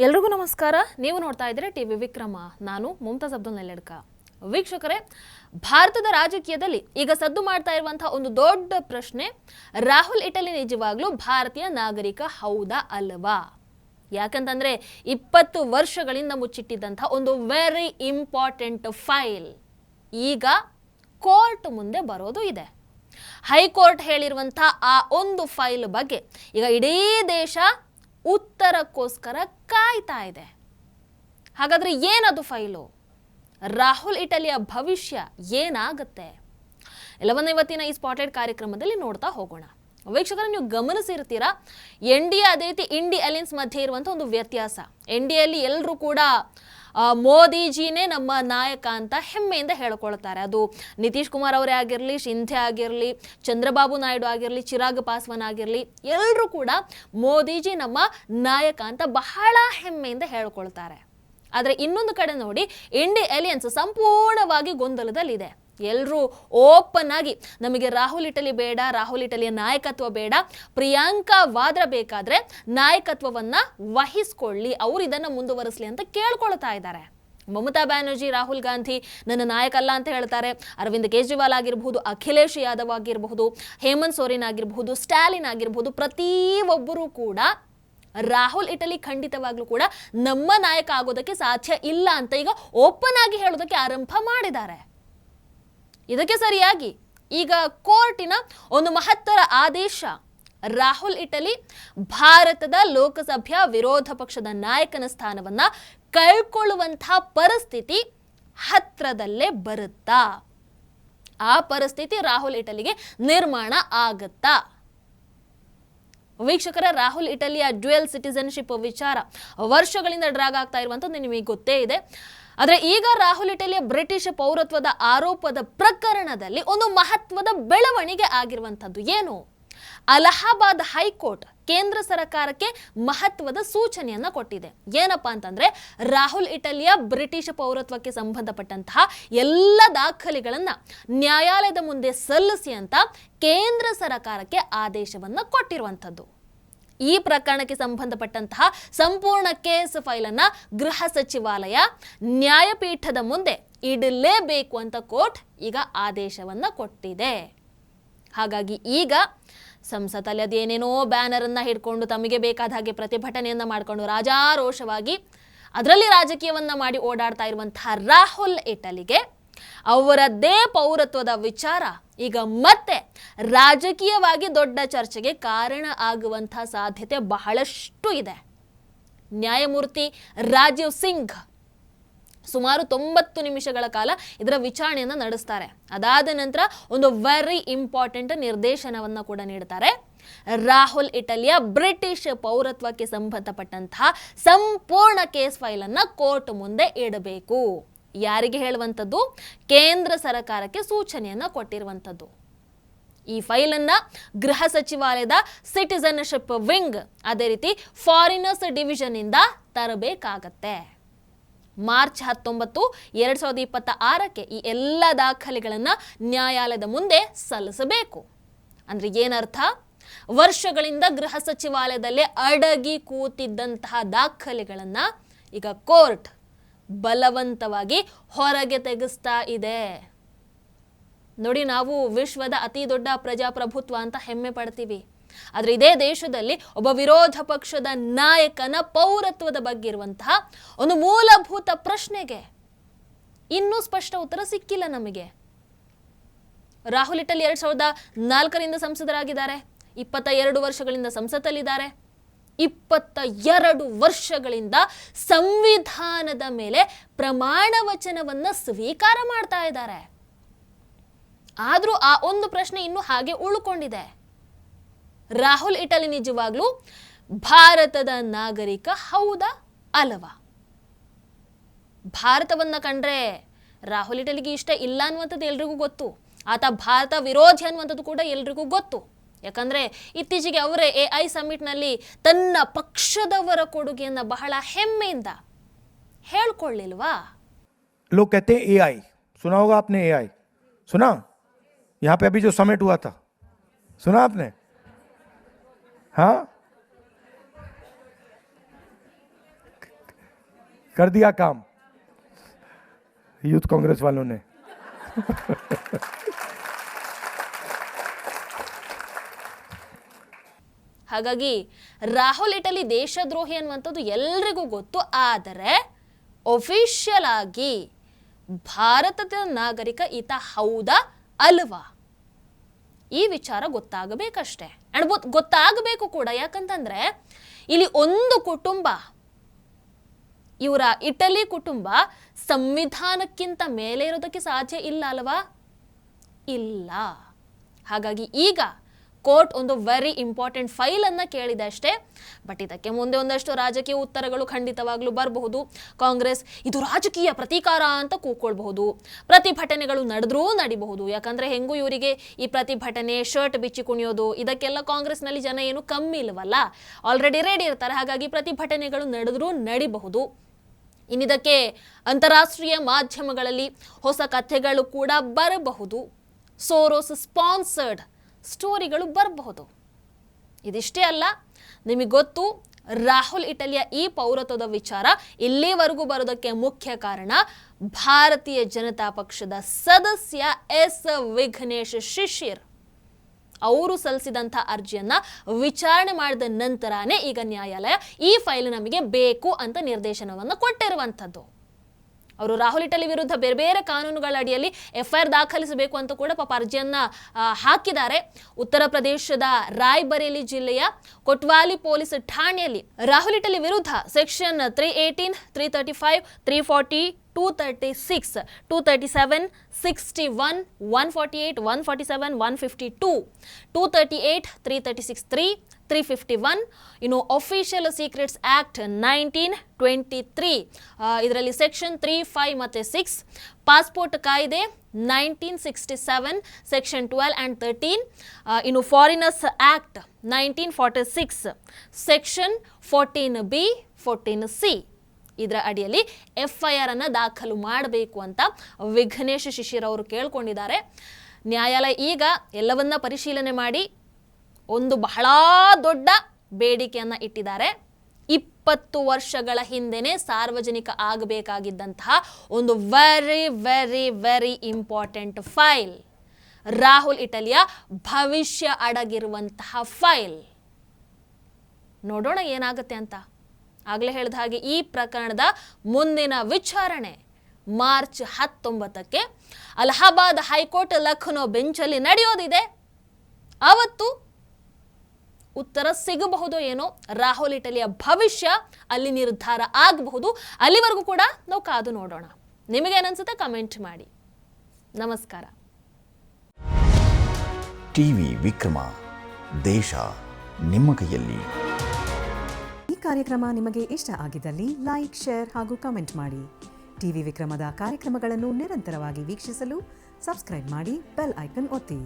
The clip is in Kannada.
ಎಲ್ರಿಗೂ ನಮಸ್ಕಾರ. ನೀವು ನೋಡ್ತಾ ಇದ್ದೀರಾ ಟಿವಿ ವಿಕ್ರಮ. ನಾನು ಮುಮ್ತಾಜ್ ಅಬ್ದುಲ್ ನೆಲ್ಲೆಡ್ಕ. ವೀಕ್ಷಕರೇ, ಭಾರತದ ರಾಜಕೀಯದಲ್ಲಿ ಈಗ ಸದ್ದು ಮಾಡ್ತಾ ಇರುವಂತಹ ಒಂದು ದೊಡ್ಡ ಪ್ರಶ್ನೆ, ರಾಹುಲ್ ಇಟಲಿ ನಿಜವಾಗ್ಲೂ ಭಾರತೀಯ ನಾಗರಿಕ ಹೌದಾ ಅಲ್ವಾ? ಯಾಕಂತಂದ್ರೆ 20 ವರ್ಷಗಳಿಂದ ಮುಚ್ಚಿಟ್ಟಿದ್ದಂತಹ ಒಂದು ವೆರಿ ಇಂಪಾರ್ಟೆಂಟ್ ಫೈಲ್ ಈಗ ಕೋರ್ಟ್ ಮುಂದೆ ಬರೋದು ಇದೆ. ಹೈಕೋರ್ಟ್ ಹೇಳಿರುವಂಥ ಆ ಒಂದು ಫೈಲ್ ಬಗ್ಗೆ ಈಗ ಇಡೀ ದೇಶ ಉತ್ತರಕ್ಕೋಸ್ಕರ ಕಾಯ್ತಾ ಇದೆ. ಹಾಗಾದ್ರೆ ಏನದು ಫೈಲು? ರಾಹುಲ್ ಇಟಲಿಯ ಭವಿಷ್ಯ ಏನಾಗುತ್ತೆ ಎಲ್ಲವನ್ನ ಇವತ್ತಿನ ಈ ಸ್ಪಾಟ್ಲೈಟ್ ಕಾರ್ಯಕ್ರಮದಲ್ಲಿ ನೋಡ್ತಾ ಹೋಗೋಣ. ವೀಕ್ಷಕರು, ನೀವು ಗಮನಿಸಿರ್ತೀರಾ, ಎನ್ ಡಿ ಎ ಅದೇ ರೀತಿ ಇಂಡಿ ಅಲೈನ್ಸ್ ಮಧ್ಯೆ ಇರುವಂಥ ಒಂದು ವ್ಯತ್ಯಾಸ. ಎನ್ ಡಿ ಎಲ್ಲಿ ಎಲ್ಲರೂ ಕೂಡ ಮೋದಿಜಿನೇ ನಮ್ಮ ನಾಯಕ ಅಂತ ಹೆಮ್ಮೆಯಿಂದ ಹೇಳ್ಕೊಳ್ತಾರೆ. ಅದು ನಿತೀಶ್ ಕುಮಾರ್ ಅವರೇ ಆಗಿರಲಿ, ಶಿಂಧೆ ಆಗಿರಲಿ, ಚಂದ್ರಬಾಬು ನಾಯ್ಡು ಆಗಿರಲಿ, ಚಿರಾಗ್ ಪಾಸ್ವಾನ್ ಆಗಿರಲಿ, ಎಲ್ಲರೂ ಕೂಡ ಮೋದಿಜಿ ನಮ್ಮ ನಾಯಕ ಅಂತ ಬಹಳ ಹೆಮ್ಮೆಯಿಂದ ಹೇಳ್ಕೊಳ್ತಾರೆ. ಆದರೆ ಇನ್ನೊಂದು ಕಡೆ ನೋಡಿ, ಇಂಡಿ ಅಲೈನ್ಸ್ ಸಂಪೂರ್ಣವಾಗಿ ಗೊಂದಲದಲ್ಲಿದೆ. ಎಲ್ಲರೂ ಓಪನ್ ಆಗಿ ನಮಗೆ ರಾಹುಲ್ ಇಟಲಿ ಬೇಡ, ರಾಹುಲ್ ಇಟಲಿಯ ನಾಯಕತ್ವ ಬೇಡ, ಪ್ರಿಯಾಂಕಾ ವಾದ್ರಾ ಬೇಕಾದ್ರೆ ನಾಯಕತ್ವವನ್ನ ವಹಿಸ್ಕೊಳ್ಳಿ, ಅವ್ರು ಇದನ್ನ ಮುಂದುವರಿಸಲಿ ಅಂತ ಕೇಳ್ಕೊಳ್ತಾ ಇದ್ದಾರೆ. ಮಮತಾ ಬ್ಯಾನರ್ಜಿ, ರಾಹುಲ್ ಗಾಂಧಿ ನನ್ನ ನಾಯಕ ಅಲ್ಲ ಅಂತ ಹೇಳ್ತಾರೆ. ಅರವಿಂದ್ ಕೇಜ್ರಿವಾಲ್ ಆಗಿರಬಹುದು, ಅಖಿಲೇಶ್ ಯಾದವ್ ಆಗಿರಬಹುದು, ಹೇಮಂತ್ ಸೋರೆನ್ ಆಗಿರಬಹುದು, ಸ್ಟಾಲಿನ್ ಆಗಿರಬಹುದು, ಪ್ರತಿಯೊಬ್ಬರು ಕೂಡ ರಾಹುಲ್ ಇಟಲಿ ಖಂಡಿತವಾಗ್ಲೂ ಕೂಡ ನಮ್ಮ ನಾಯಕ ಆಗೋದಕ್ಕೆ ಸಾಧ್ಯ ಇಲ್ಲ ಅಂತ ಈಗ ಓಪನ್ ಆಗಿ ಹೇಳೋದಕ್ಕೆ ಆರಂಭ ಮಾಡಿದ್ದಾರೆ. ಇದಕ್ಕೆ ಸರಿಯಾಗಿ ಈಗ ಕೋರ್ಟಿನ ಒಂದು ಮಹತ್ತರ ಆದೇಶ, ರಾಹುಲ್ ಇಟಲಿ ಭಾರತದ ಲೋಕಸಭೆಯ ವಿರೋಧ ಪಕ್ಷದ ನಾಯಕನ ಸ್ಥಾನವನ್ನ ಕಳ್ಕೊಳ್ಳುವಂತಹ ಪರಿಸ್ಥಿತಿ ಹತ್ರದಲ್ಲೇ ಬರುತ್ತಾ? ಆ ಪರಿಸ್ಥಿತಿ ರಾಹುಲ್ ಇಟಲಿಗೆ ನಿರ್ಮಾಣ ಆಗತ್ತಾ? ವೀಕ್ಷಕರ, ರಾಹುಲ್ ಇಟಲಿಯ ಡ್ಯುಯಲ್ ಸಿಟಿಸನ್ಶಿಪ್ ವಿಚಾರ ವರ್ಷಗಳಿಂದ ಡ್ರಾಗ್ ಆಗ್ತಾ ಇರುವಂಥದ್ದು ನಿಮಗೆ ಗೊತ್ತೇ ಇದೆ. ಆದರೆ ಈಗ ರಾಹುಲ್ ಇಟಲಿಯ ಬ್ರಿಟಿಷ್ ಪೌರತ್ವದ ಆರೋಪದ ಪ್ರಕರಣದಲ್ಲಿ ಒಂದು ಮಹತ್ವದ ಬೆಳವಣಿಗೆ ಆಗಿರುವಂಥದ್ದು ಏನು? ಅಲಹಾಬಾದ್ ಹೈಕೋರ್ಟ್ ಕೇಂದ್ರ ಸರ್ಕಾರಕ್ಕೆ ಮಹತ್ವದ ಸೂಚನೆಯನ್ನ ಕೊಟ್ಟಿದೆ. ಏನಪ್ಪಾ ಅಂತಂದ್ರೆ, ರಾಹುಲ್ ಇಟಲಿಯ ಬ್ರಿಟಿಷ್ ಪೌರತ್ವಕ್ಕೆ ಸಂಬಂಧಪಟ್ಟಂತಹ ಎಲ್ಲ ದಾಖಲೆಗಳನ್ನ ನ್ಯಾಯಾಲಯದ ಮುಂದೆ ಸಲ್ಲಿಸಿ ಅಂತ ಕೇಂದ್ರ ಸರ್ಕಾರಕ್ಕೆ ಆದೇಶವನ್ನ ಕೊಟ್ಟಿರುವಂಥದ್ದು. ಈ ಪ್ರಕರಣಕ್ಕೆ ಸಂಬಂಧಪಟ್ಟಂತಹ ಸಂಪೂರ್ಣ ಕೇಸ್ ಫೈಲನ್ನು ಗೃಹ ಸಚಿವಾಲಯ ನ್ಯಾಯಪೀಠದ ಮುಂದೆ ಇಡಲೇಬೇಕು ಅಂತ ಕೋರ್ಟ್ ಈಗ ಆದೇಶವನ್ನ ಕೊಟ್ಟಿದೆ. ಹಾಗಾಗಿ ಈಗ ಸಂಸತ್ತಲ್ಲಿ ಅದೇನೇನೋ ಬ್ಯಾನರ್ ಅನ್ನ ಹಿಡ್ಕೊಂಡು ತಮಗೆ ಬೇಕಾದ ಹಾಗೆ ಪ್ರತಿಭಟನೆಯನ್ನ ಮಾಡಿಕೊಂಡು ರಾಜಾರೋಷವಾಗಿ ಅದರಲ್ಲಿ ರಾಜಕೀಯವನ್ನ ಮಾಡಿ ಓಡಾಡ್ತಾ ಇರುವಂತಹ ರಾಹುಲ್ ಇಟಲಿಗೆ ಅವರದ್ದೇ ಪೌರತ್ವದ ವಿಚಾರ ಈಗ ಮತ್ತೆ ರಾಜಕೀಯವಾಗಿ ದೊಡ್ಡ ಚರ್ಚೆಗೆ ಕಾರಣ ಆಗುವಂತಹ ಸಾಧ್ಯತೆ ಬಹಳಷ್ಟು ಇದೆ. ನ್ಯಾಯಮೂರ್ತಿ ರಾಜೀವ್ ಸಿಂಗ್ ಸುಮಾರು 90 ನಿಮಿಷಗಳ ಕಾಲ ಇದರ ವಿಚಾರಣೆಯನ್ನು ನಡೆಸ್ತಾರೆ. ಅದಾದ ನಂತರ ಒಂದು ವೆರಿ ಇಂಪಾರ್ಟೆಂಟ್ ನಿರ್ದೇಶನವನ್ನು ಕೂಡ ನೀಡ್ತಾರೆ. ರಾಹುಲ್ ಇಟಲಿಯ ಬ್ರಿಟಿಷ್ ಪೌರತ್ವಕ್ಕೆ ಸಂಬಂಧಪಟ್ಟಂತಹ ಸಂಪೂರ್ಣ ಕೇಸ್ ಫೈಲನ್ನು ಕೋರ್ಟ್ ಮುಂದೆ ಇಡಬೇಕು. ಯಾರಿಗೆ ಹೇಳುವಂಥದ್ದು? ಕೇಂದ್ರ ಸರ್ಕಾರಕ್ಕೆ ಸೂಚನೆಯನ್ನ ಕೊಟ್ಟಿರುವಂಥದ್ದು. ಈ ಫೈಲನ್ನ ಗೃಹ ಸಚಿವಾಲಯದ ಸಿಟಿಸನ್ಶಿಪ್ ವಿಂಗ್, ಅದೇ ರೀತಿ ಫಾರಿನರ್ಸ್ ಡಿವಿಷನ್ ಇಂದ ತರಬೇಕಾಗತ್ತೆ. ಮಾರ್ಚ್ 19, 2026ಕ್ಕೆ ಈ ಎಲ್ಲ ದಾಖಲೆಗಳನ್ನ ನ್ಯಾಯಾಲಯದ ಮುಂದೆ ಸಲ್ಲಿಸಬೇಕು. ಅಂದ್ರೆ ಏನರ್ಥ? ವರ್ಷಗಳಿಂದ ಗೃಹ ಸಚಿವಾಲಯದಲ್ಲೇ ಅಡಗಿ ಕೂತಿದ್ದಂತಹ ದಾಖಲೆಗಳನ್ನ ಈಗ ಕೋರ್ಟ್ ಬಲವಂತವಾಗಿ ಹೊರಗೆ ತೆಗೆಸ್ತಾ ಇದೆ. ನೋಡಿ, ನಾವು ವಿಶ್ವದ ಅತಿ ದೊಡ್ಡ ಪ್ರಜಾಪ್ರಭುತ್ವ ಅಂತ ಹೆಮ್ಮೆ ಪಡ್ತೀವಿ. ಆದ್ರೆ ಇದೇ ದೇಶದಲ್ಲಿ ಒಬ್ಬ ವಿರೋಧ ಪಕ್ಷದ ನಾಯಕನ ಪೌರತ್ವದ ಬಗ್ಗೆ ಇರುವಂತಹ ಒಂದು ಮೂಲಭೂತ ಪ್ರಶ್ನೆಗೆ ಇನ್ನೂ ಸ್ಪಷ್ಟ ಉತ್ತರ ಸಿಕ್ಕಿಲ್ಲ ನಮಗೆ. ರಾಹುಲ್ ಇಟಲಿ 2004ರಿಂದ ಸಂಸದರಾಗಿದ್ದಾರೆ, 22 ವರ್ಷಗಳಿಂದ ಸಂಸತ್ತಲ್ಲಿದ್ದಾರೆ, 22 ವರ್ಷಗಳಿಂದ ಸಂವಿಧಾನದ ಮೇಲೆ ಪ್ರಮಾಣ ವಚನವನ್ನ ಸ್ವೀಕಾರ ಮಾಡ್ತಾ ಇದ್ದಾರೆ. ಆದ್ರೂ ಆ ಒಂದು ಪ್ರಶ್ನೆ ಇನ್ನೂ ಹಾಗೆ ಉಳ್ಕೊಂಡಿದೆ. ರಾಹುಲ್ ಇಟಲಿ ನಿಜವಾಗ್ಲೂ ಭಾರತದ ನಾಗರಿಕ ಹೌದಾ ಅಲ್ವಾ? ಭಾರತವನ್ನ ಕಂಡ್ರೆ ರಾಹುಲ್ ಇಟಲಿಗೆ ಇಷ್ಟ ಇಲ್ಲ ಅನ್ನುವಂಥದ್ದು ಎಲ್ರಿಗೂ ಗೊತ್ತು. ಆತ ಭಾರತ ವಿರೋಧಿ ಅನ್ನುವಂಥದ್ದು ಕೂಡ ಎಲ್ರಿಗೂ ಗೊತ್ತು. ಯಾಕಂದ್ರೆ ಇತ್ತೀಚೆಗೆ ಅವರೇ AI ಸಮಿಟ್ನಲ್ಲಿ ತನ್ನ ಪಕ್ಷದವರ ಕೊಡುಗೆಯನ್ನ ಬಹಳ ಹೆಮ್ಮೆಯಿಂದ ಹೇಳ್ಕೊಳ್ಳಿಲ್ವಾ? लोग कहते हैं AI, सुना होगा आपने AI? सुना? यहाँ पे अभी जो समिट हुआ था, सुना आपने? हाँ, कर दिया काम यूथ कांग्रेस वालों ने. ಹಾಗಾಗಿ ರಾಹುಲ್ ಇಟಲಿ ದೇಶದ್ರೋಹಿ ಅನ್ನುವಂಥದ್ದು ಎಲ್ರಿಗೂ ಗೊತ್ತು. ಆದರೆ ಒಫಿಷಿಯಲ್ ಆಗಿ ಭಾರತದ ನಾಗರಿಕ ಈತ ಹೌದಾ ಅಲ್ವಾ ಈ ವಿಚಾರ ಗೊತ್ತಾಗಬೇಕಷ್ಟೇ. ಅಂಡ್ ಗೊತ್ತಾಗಬೇಕು ಕೂಡ. ಯಾಕಂತಂದ್ರೆ ಇಲ್ಲಿ ಒಂದು ಕುಟುಂಬ, ಇವರ ಇಟಲಿ ಕುಟುಂಬ ಸಂವಿಧಾನಕ್ಕಿಂತ ಮೇಲೆ ಇರೋದಕ್ಕೆ ಸಾಧ್ಯ ಇಲ್ಲ ಅಲ್ವಾ? ಇಲ್ಲ. ಹಾಗಾಗಿ ಈಗ ಕೋರ್ಟ್ ಒಂದು ವೆರಿ ಇಂಪಾರ್ಟೆಂಟ್ ಫೈಲ್ ಅನ್ನ ಕೇಳಿದೆ ಅಷ್ಟೇ. ಬಟ್ ಇದಕ್ಕೆ ಮುಂದೆ ಒಂದಷ್ಟು ರಾಜಕೀಯ ಉತ್ತರಗಳು ಖಂಡಿತವಾಗ್ಲೂ ಬರಬಹುದು. ಕಾಂಗ್ರೆಸ್ ಇದು ರಾಜಕೀಯ ಪ್ರತೀಕಾರ ಅಂತ ಕೂತ್ಕೊಳ್ಬಹುದು. ಪ್ರತಿಭಟನೆಗಳು ನಡೆದ್ರೂ ನಡಿಬಹುದು. ಯಾಕಂದ್ರೆ ಹೆಂಗೂ ಇವರಿಗೆ ಈ ಪ್ರತಿಭಟನೆ, ಶರ್ಟ್ ಬಿಚ್ಚಿ ಕುಣಿಯೋದು, ಇದಕ್ಕೆಲ್ಲ ಕಾಂಗ್ರೆಸ್ನಲ್ಲಿ ಜನ ಏನು ಕಮ್ಮಿ ಇಲ್ವಲ್ಲ, ಆಲ್ರೆಡಿ ರೆಡಿ ಇರ್ತಾರೆ. ಹಾಗಾಗಿ ಪ್ರತಿಭಟನೆಗಳು ನಡೆದ್ರೂ ನಡಿಬಹುದು. ಇನ್ನಿದಕ್ಕೆ ಅಂತಾರಾಷ್ಟ್ರೀಯ ಮಾಧ್ಯಮಗಳಲ್ಲಿ ಹೊಸ ಕಥೆಗಳು ಕೂಡ ಬರಬಹುದು. ಸೋರೋಸ್ ಸ್ಪಾನ್ಸರ್ಡ್ ಸ್ಟೋರಿಗಳು ಬರಬಹುದು. ಇದಿಷ್ಟೇ ಅಲ್ಲ, ನಿಮಗೆ ಗೊತ್ತು ರಾಹುಲ್ ಇಟಲಿಯ ಈ ಪೌರತ್ವದ ವಿಚಾರ ಇಲ್ಲಿವರೆಗೂ ಬರೋದಕ್ಕೆ ಮುಖ್ಯ ಕಾರಣ ಭಾರತೀಯ ಜನತಾ ಪಕ್ಷದ ಸದಸ್ಯ ಎಸ್ ವಿಘ್ನೇಶ್ ಶಿಶಿರ್ ಅವರು ಸಲ್ಲಿಸಿದಂಥ ಅರ್ಜಿಯನ್ನ ವಿಚಾರಣೆ ಮಾಡಿದ ನಂತರನೇ ಈಗ ನ್ಯಾಯಾಲಯ ಈ ಫೈಲ್ ನಮಗೆ ಬೇಕು ಅಂತ ನಿರ್ದೇಶನವನ್ನು ಕೊಟ್ಟಿರುವಂಥದ್ದು. ಅವರು ರಾಹುಲ್ ಇಟಲಿ ವಿರುದ್ಧ ಬೇರೆ ಬೇರೆ ಕಾನೂನುಗಳ ಅಡಿಯಲ್ಲಿ FIR ದಾಖಲಿಸಬೇಕು ಅಂತ ಕೂಡ ಪಾಪ ಅರ್ಜಿಯನ್ನ ಹಾಕಿದ್ದಾರೆ. ಉತ್ತರ ಪ್ರದೇಶದ ರಾಯ್ಬರೇಲಿ ಜಿಲ್ಲೆಯ ಕೊಟ್ವಾಲಿ ಪೊಲೀಸ್ ಠಾಣೆಯಲ್ಲಿ ರಾಹುಲ್ ಇಟಲಿ ವಿರುದ್ಧ ಸೆಕ್ಷನ್ 318, 335, 340, 236, 237, 61, 148, 147, 152, 238, 336(3), 351, ಅಫಿಷಿಯಲ್ ಸೀಕ್ರೆಟ್ಸ್ ಆಕ್ಟ್ 1923, ಇದರಲ್ಲಿ ಸೆಕ್ಷನ್ 3, 5 ಮತ್ತು 6, ಪಾಸ್ಪೋರ್ಟ್ ಕಾಯ್ದೆ 1967 section 12 and 13, foreigners act 1946 section 14B, 14C ಇದರ ಅಡಿಯಲ್ಲಿ FIR ಅನ್ನು ದಾಖಲು ಮಾಡಬೇಕು ಅಂತ ವಿಘ್ನೇಶ್ ಶಿಶಿರ್ ಅವರು ಕೇಳ್ಕೊಂಡಿದ್ದಾರೆ. ನ್ಯಾಯಾಲಯ ಈಗ ಎಲ್ಲವನ್ನ ಪರಿಶೀಲನೆ ಮಾಡಿ ಒಂದು ಬಹಳ ದೊಡ್ಡ ಬೇಡಿಕೆಯನ್ನು ಇಟ್ಟಿದ್ದಾರೆ. 20 ವರ್ಷಗಳ ಹಿಂದೆನೇ ಸಾರ್ವಜನಿಕ ಆಗಬೇಕಾಗಿದ್ದಂತಹ ಒಂದು very very very important file, Rahul ಇಟಲಿಯ ಭವಿಷ್ಯ ಅಡಗಿರುವಂತಹ ಫೈಲ್. ನೋಡೋಣ ಏನಾಗುತ್ತೆ ಅಂತ. ಆಗಲೇ ಹೇಳಿದ ಹಾಗೆ ಈ ಪ್ರಕರಣದ ಮುಂದಿನ ವಿಚಾರಣೆ ಮಾರ್ಚ್ 19ಕ್ಕೆ ಅಲಹಾಬಾದ್ ಹೈಕೋರ್ಟ್ ಲಖನೌ ಬೆಂಚಲ್ಲಿ ನಡೆಯೋದಿದೆ. ಅವತ್ತು ಉತ್ತರ ಸಿಗಬಹುದೋ ಏನೋ, ರಾಹುಲ್ ಇಟಲಿಯ ಭವಿಷ್ಯ ಅಲ್ಲಿ ನಿರ್ಧಾರ ಆಗಬಹುದು. ಅಲ್ಲಿವರೆಗೂ ಕೂಡ ನಾವು ಕಾದು ನೋಡೋಣ. ನಿಮಗೇನನ್ಸುತ್ತೆ ಕಮೆಂಟ್ ಮಾಡಿ. ನಮಸ್ಕಾರ. ಟಿವಿ ವಿಕ್ರಮ, ದೇಶ ನಿಮ್ಮ ಕೈಯಲ್ಲಿ. ಈ ಕಾರ್ಯಕ್ರಮ ನಿಮಗೆ ಇಷ್ಟ ಆಗಿದ್ದಲ್ಲಿ ಲೈಕ್, ಶೇರ್ ಹಾಗೂ ಕಮೆಂಟ್ ಮಾಡಿ. ಟಿವಿ ವಿಕ್ರಮದ ಕಾರ್ಯಕ್ರಮಗಳನ್ನು ನಿರಂತರವಾಗಿ ವೀಕ್ಷಿಸಲು ಸಬ್ಸ್ಕ್ರೈಬ್ ಮಾಡಿ, ಬೆಲ್ ಐಕನ್ ಒತ್ತಿ.